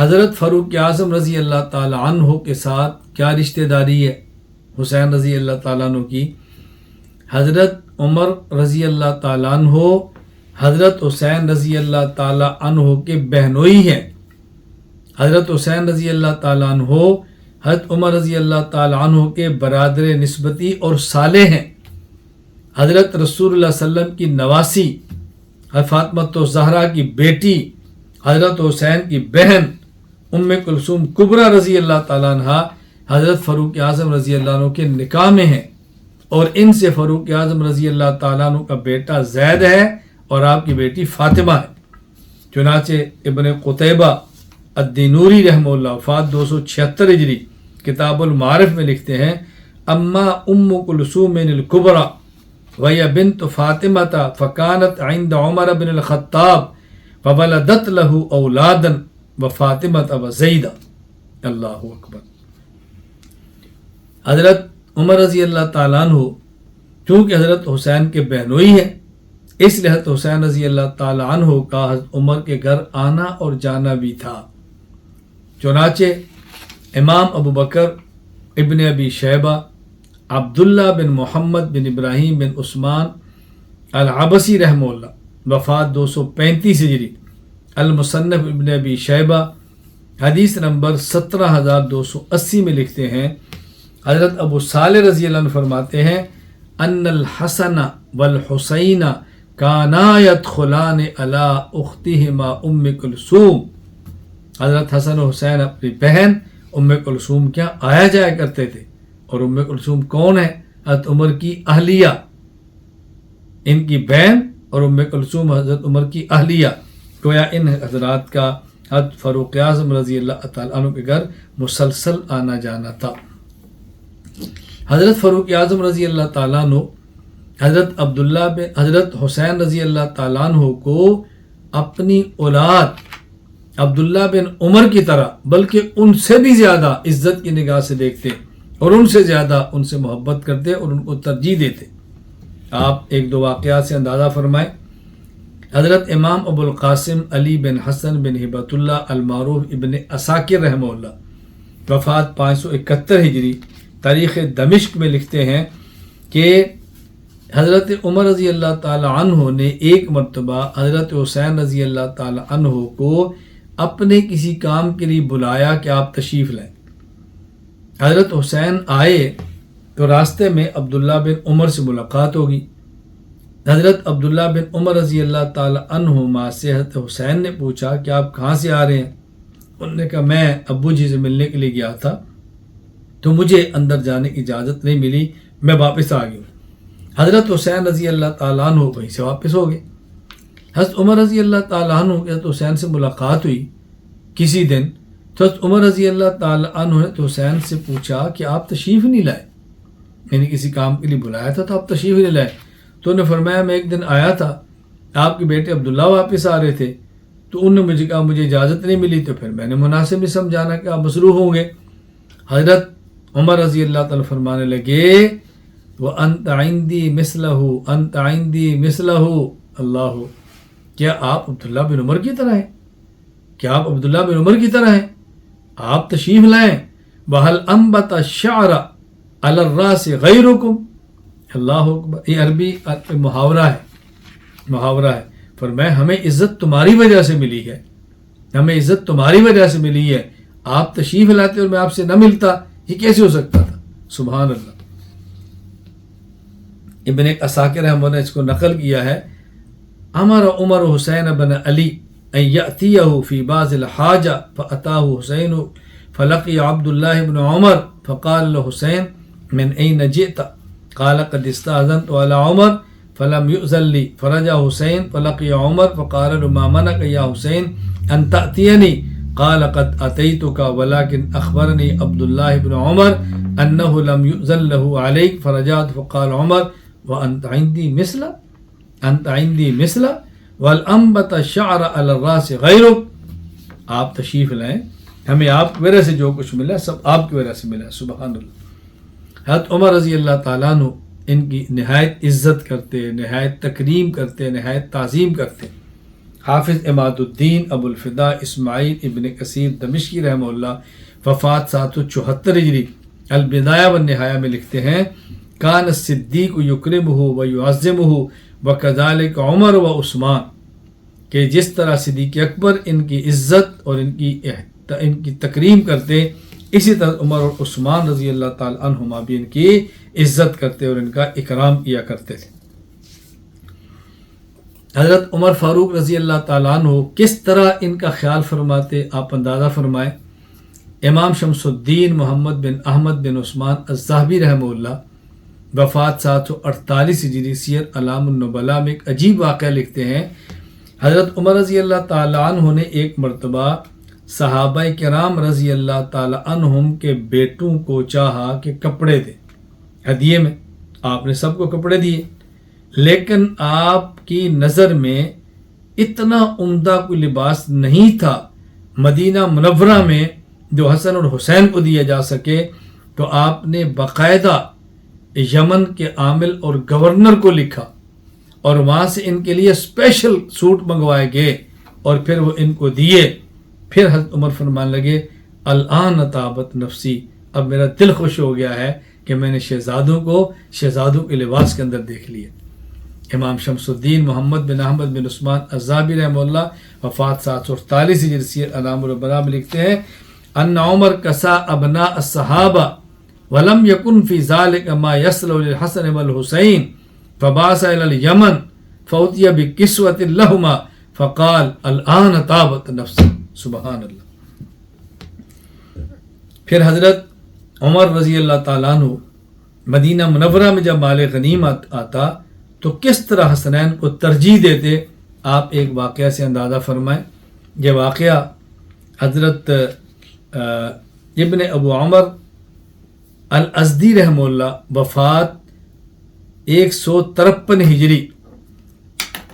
حضرت فاروق اعظم رضی اللہ تعالی عنہ کے ساتھ کیا رشتہ داری ہے حسین رضی اللہ تعالیٰ عنہ کی؟ حضرت عمر رضی اللہ تعالیٰ عنہ حضرت حسین رضی اللہ تعالیٰ عنہ کے بہنوئی ہیں۔ حضرت حسین رضی اللہ تعالیٰ عنہ حضرت عمر رضی اللہ تعالیٰ عنہ کے برادر نسبتی اور صالح ہیں۔ حضرت رسول اللہ صلی اللہ علیہ وسلم کی نواسی، حضرت فاطمہ الزہرا کی بیٹی، حضرت حسین کی بہن ام کلثوم کبریٰ رضی اللہ تعالیٰ عنہ حضرت فاروق اعظم رضی اللہ عنہ کے نکاح میں ہیں، اور ان سے فاروق اعظم رضی اللہ تعالیٰ عنہ کا بیٹا زید ہے اور آپ کی بیٹی فاطمہ ہے۔ چنانچہ ابن قتیبہ الدینوری رحمہ اللہ وفات 276 ہجری کتاب المعارف میں لکھتے ہیں اما ام کلثوم الکبریٰ وہی بنت فاطمہ فکانت عند عمر بن الخطاب فولدت له اولادا وفاطمہ وزیدہ۔ اللہ اکبر۔ حضرت عمر رضی اللہ تعالیٰ عنہ چونکہ حضرت حسین کے بہنوئی ہیں، اس لیے حضرت حسین رضی اللہ تعالیٰ عنہ کا حضرت عمر کے گھر آنا اور جانا بھی تھا۔ چنانچہ امام ابو بکر ابن ابی شیبہ عبداللہ بن محمد بن ابراہیم بن عثمان العبسی رحمہ اللہ وفات 235 ہجری المصنف ابن ابی شیبہ حدیث نمبر 17280 میں لکھتے ہیں حضرت ابو صالح رضی اللہ عنہ فرماتے ہیں ان الحسن والحسین کانا یدخلان علی اختہما ام کلثوم۔ حضرت حسن و حسین اپنی بہن ام کلثوم کیا آیا جایا کرتے تھے، اور ام کلثوم کون ہے؟ حضرت عمر کی اہلیہ، ان کی بہن اور ام کلثوم حضرت عمر کی اہلیہ، گویا ان حضرات کا حضرت فاروق اعظم رضی اللہ تعالیٰ عنہ کے گھر مسلسل آنا جانا تھا۔ حضرت فاروق اعظم رضی اللہ تعالیٰ عنہ حضرت حسین رضی اللہ تعالیٰ عنہ کو اپنی اولاد عبداللہ بن عمر کی طرح بلکہ ان سے بھی زیادہ عزت کی نگاہ سے دیکھتے اور ان سے زیادہ ان سے محبت کرتے اور ان کو ترجیح دیتے۔ آپ ایک دو واقعات سے اندازہ فرمائیں۔ حضرت امام ابو القاسم علی بن حسن بن ہبۃ اللہ المعروف ابن عساکر رحمہ اللہ وفات 571 ہجری تاریخ دمشق میں لکھتے ہیں کہ حضرت عمر رضی اللہ تعالی عنہ نے ایک مرتبہ حضرت حسین رضی اللہ تعالی عنہ کو اپنے کسی کام کے لیے بلایا کہ آپ تشریف لائیں۔ حضرت حسین آئے تو راستے میں عبداللہ بن عمر سے ملاقات ہوگی۔ حضرت عبداللہ بن عمر رضی اللہ تعالی عنہما سے حضرت حسین نے پوچھا کہ آپ کہاں سے آ رہے ہیں؟ انہوں نے کہا میں ابو جی سے ملنے کے لیے گیا تھا تو مجھے اندر جانے کی اجازت نہیں ملی، میں واپس آ گیا ہوں۔ حضرت حسین رضی اللہ تعالیٰ عنہ وہیں سے واپس ہو گئے۔ حضرت عمر رضی اللہ تعالیٰ عنہ کی حضرت حسین سے ملاقات ہوئی کسی دن، تو حضرت عمر رضی اللہ تعالیٰ عنہ نے تو حسین سے پوچھا کہ آپ تشریف نہیں لائے، یعنی کسی کام کے لیے بلایا تھا تو آپ تشریف نہیں لائے۔ تو انہوں نے فرمایا میں ایک دن آیا تھا، آپ کے بیٹے عبداللہ واپس آ رہے تھے، تو انہوں نے مجھے کہا مجھے اجازت نہیں ملی، تو پھر میں نے مناسب نہیں سمجھانا کہ آپ مصروف ہوں گے۔ حضرت عمر رضی اللہ تعالیٰ فرمانے لگے وَأَنْتَ عِنْدِي مِثْلَهُ أَنْتَ عِنْدِي مِثْلَهُ، اللہ، کیا آپ عبداللہ بن عمر کی طرح ہیں؟ کیا آپ عبداللہ بن عمر کی طرح ہیں؟ آپ تشریف لائیں۔ وَهَلْ أَنْبَتَ الشَّعْرَ عَلَى الرَّاسِ غَيْرُكُمْ، اللہ اکبر، یہ عربی محاورہ ہے۔ فرمایا ہمیں عزت تمہاری وجہ سے ملی ہے، ہمیں عزت تمہاری وجہ سے ملی ہے، آپ تشریف لاتے اور میں آپ سے نہ ملتا، یہ کیسے ہو سکتا تھا؟ سبحان اللہ۔ ابن عساکر رحمہ اللہ نے اس کو نقل کیا ہے، امر عمر حسین بن علی ان یأتیہ فی بعض الحاجہ فأتاہ حسین فلقی عبداللہ بن عمر فقال له حسین من این جئت قال قد استأذنت على عمر فلم يؤذن لي فرجع حسین فلقی عمر فقال له ما منعك يا حسین ان تأتینی قال قد اتيتك ولكن اخبرني عبد الله بن عمر انه لم يؤذن له عليك فرجعت فقال عمر وانت عندي مثل انت عندي مثل والانبت الشعر على الراس غيرك، آپ تشریف لائیں، ہمیں آپ کی وجہ سے جو کچھ ملا سب آپ کی وجہ سے ملا۔ سبحان اللہ۔ حضرت عمر رضی اللہ تعالیٰ عنہ ان کی نہایت عزت کرتے، نہایت تکریم کرتے، نہایت تعظیم کرتے۔ حافظ عماد الدین ابو الفدا اسماعیل ابن کثیر دمشقی رحمہ اللہ وفات 774 ہجری البدایہ والنہایہ میں لکھتے ہیں کان الصدیق یکرمہ و یعظمہ وکذالک عمر و عثمان، کہ جس طرح صدیق اکبر ان کی عزت اور ان کی تکریم کرتے، اسی طرح عمر اور عثمان رضی اللہ تعالی عنہما بھی ان کی عزت کرتے اور ان کا اکرام کیا کرتے تھے۔ حضرت عمر فاروق رضی اللہ تعالیٰ عنہ کس طرح ان کا خیال فرماتے، آپ اندازہ فرمائیں۔ امام شمس الدین محمد بن احمد بن عثمان الذہبی رحمہ اللہ وفات 748 ہجری سیر اعلام النبلاء میں ایک عجیب واقعہ لکھتے ہیں۔ حضرت عمر رضی اللہ تعالیٰ عنہ نے ایک مرتبہ صحابہ کرام رضی اللہ تعالیٰ عنہم کے بیٹوں کو چاہا کہ کپڑے دیں ہدیے میں، آپ نے سب کو کپڑے دیے، لیکن آپ کی نظر میں اتنا عمدہ کوئی لباس نہیں تھا مدینہ منورہ میں جو حسن اور حسین کو دیا جا سکے، تو آپ نے باقاعدہ یمن کے عامل اور گورنر کو لکھا اور وہاں سے ان کے لیے اسپیشل سوٹ منگوائے گئے اور پھر وہ ان کو دیے۔ پھر حضرت عمر فرمانے لگے الآن طابت نفسی، اب میرا دل خوش ہو گیا ہے کہ میں نے شہزادوں کے لباس کے اندر دیکھ لیے۔ امام شمس الدین محمد بن احمد بن عثمان الذہبی رحمہ اللہ وفات 748 ہجری سیر اعلام النبلاء میں لکھتے ہیں ان عمر کسا ابناء الصحابہ ولم یکن فی ذلک ما یصلح للحسن والحسین فبعث الی الیمن فأتی بکسوۃ لہما فقال الآن طابت نفسی۔ سبحان اللہ۔ پھر حضرت عمر رضی اللہ تعالیٰ عنہ مدینہ منورہ میں جب مال غنیمت آتا تو کس طرح حسنین کو ترجیح دیتے، آپ ایک واقعہ سے اندازہ فرمائیں۔ یہ واقعہ حضرت ابن ابو عمر الازدی رحمہ اللہ وفات 153 ہجری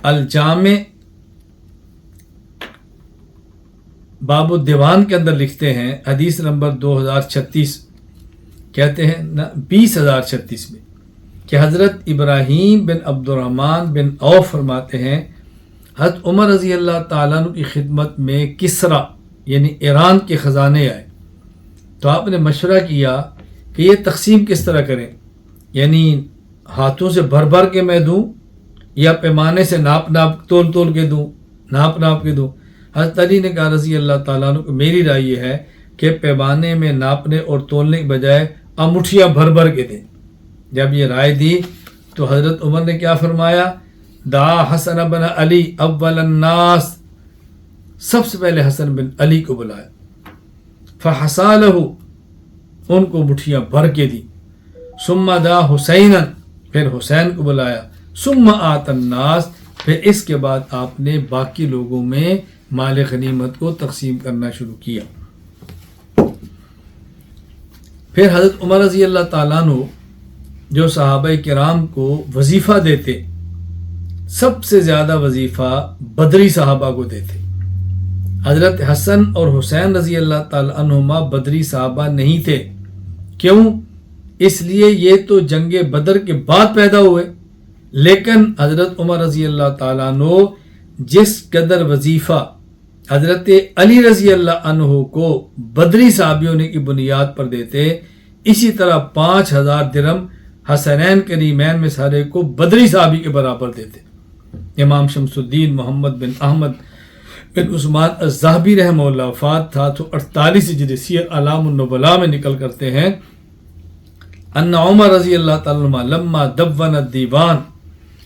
الجامع باب الدیوان کے اندر لکھتے ہیں، حدیث نمبر 2036 کہتے ہیں 20036 میں کہ حضرت ابراہیم بن عبد الرحمن بن عوف فرماتے ہیں حضرت عمر رضی اللہ تعالیٰ عنہ کی خدمت میں کسرا یعنی ایران کے خزانے آئے، تو آپ نے مشورہ کیا کہ یہ تقسیم کس طرح کریں، یعنی ہاتھوں سے بھر بھر کے میں دوں یا پیمانے سے ناپ تول کے دوں، ناپ کے دوں۔ حضرت علی نے کہا رضی اللہ تعالیٰ عنہ کو میری رائے یہ ہے کہ پیمانے میں ناپنے اور تولنے کے بجائے انگوٹھیاں بھر بھر کے دیں۔ جب یہ رائے دی تو حضرت عمر نے کیا فرمایا، دعا حسن بن علی اول الناس، سب سے پہلے حسن بن علی کو بلایا، فحصالہ، ان کو مٹھیاں بھر کے دی، ثم دعا حسینا، پھر حسین کو بلایا، ثم آت الناس، پھر اس کے بعد آپ نے باقی لوگوں میں مال غنیمت کو تقسیم کرنا شروع کیا۔ پھر حضرت عمر رضی اللہ تعالیٰ عنہ جو صحابہ کرام کو وظیفہ دیتے، سب سے زیادہ وظیفہ بدری صحابہ کو دیتے۔ حضرت حسن اور حسین رضی اللہ تعالیٰ عنہما بدری صحابہ نہیں تھے، کیوں؟ اس لیے یہ تو جنگ بدر کے بعد پیدا ہوئے، لیکن حضرت عمر رضی اللہ تعالیٰ عنہ جس قدر وظیفہ حضرت علی رضی اللہ عنہ کو بدری صحابی ہونے کی بنیاد پر دیتے، اسی طرح 5000 درہم حسنین کریمین میں سارے کو بدری صحابی کے برابر دیتے۔ امام شمس الدین محمد بن احمد بن عثمان الذہبی رحمہ اللہ وفات 748 ہجری سیر اعلام النبلاء میں نکل کرتے ہیں ان عمر رضی اللہ تعالیٰ عنہ لما دون الدیوان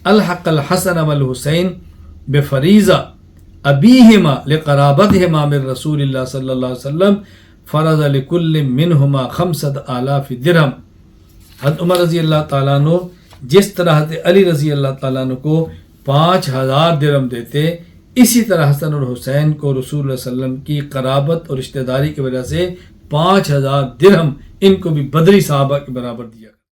الحق الحسن والحسین بفریضہ ابیہما لقرابتہما من رسول اللہ صلی اللہ علیہ وسلم فرض لکل منہما 5000 درہم۔ حضرت عمر رضی اللہ تعالیٰ عنہ جس طرح حضرت علی رضی اللہ تعالیٰ عنہ کو 5000 درہم دیتے، اسی طرح حسن اور حسین کو رسول اللہ صلی اللہ علیہ وسلم کی قرابت اور رشتہ داری کی وجہ سے 5000 درہم ان کو بھی بدری صحابہ کے برابر دیا۔